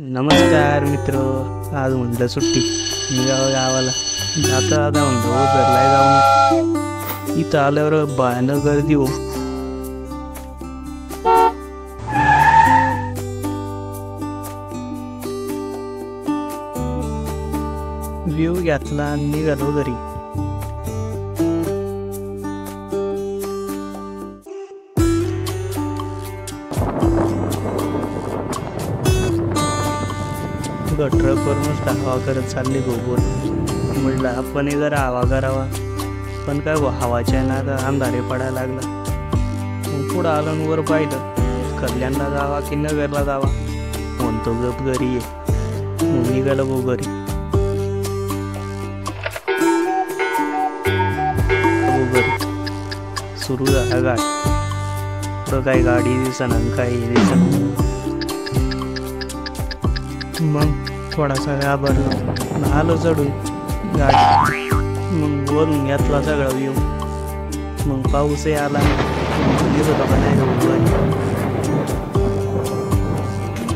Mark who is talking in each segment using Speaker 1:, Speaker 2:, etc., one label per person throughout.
Speaker 1: नमस्कार मित्र. आज म्हटलं सुट्टी निघावं गावाला. जाता आता म्हणतो घरला जाऊन इथं आल्यावर भयानक गर्दी हो. व्ह्यू घेतला आणि निघालो घरी. ट्रकवर मस्त हवा करत चालली गोबर. म्हटलं आपण जरा हवा करावा, पण काय हवाच्या ना आता अंधारे पडायला लागला. मग पुढं आलं वर पाहिलं कल्याणला जावा की नगरला जावा. म्हणतो गप घरी ये. मग निघालं भाऊ घरी. सुरू झाला गाडी. पुढं काही गाडी दिसना काही दिसना. मग थोडासा घाबरलो, आलो चढून गाडी. मग वरून घेतला सगळा व्ह्यू. मग पाऊसही आला.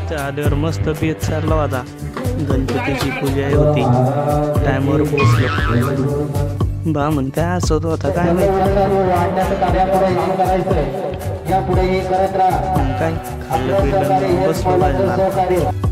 Speaker 1: त्या आल्यावर मस्त बेत चालला होता. गणपतीची पूजा होती. टायमावर पोहोचलो. बा म्हण काय असत होता काय माहिती. काय खाल्लं पिल्लं बसलो.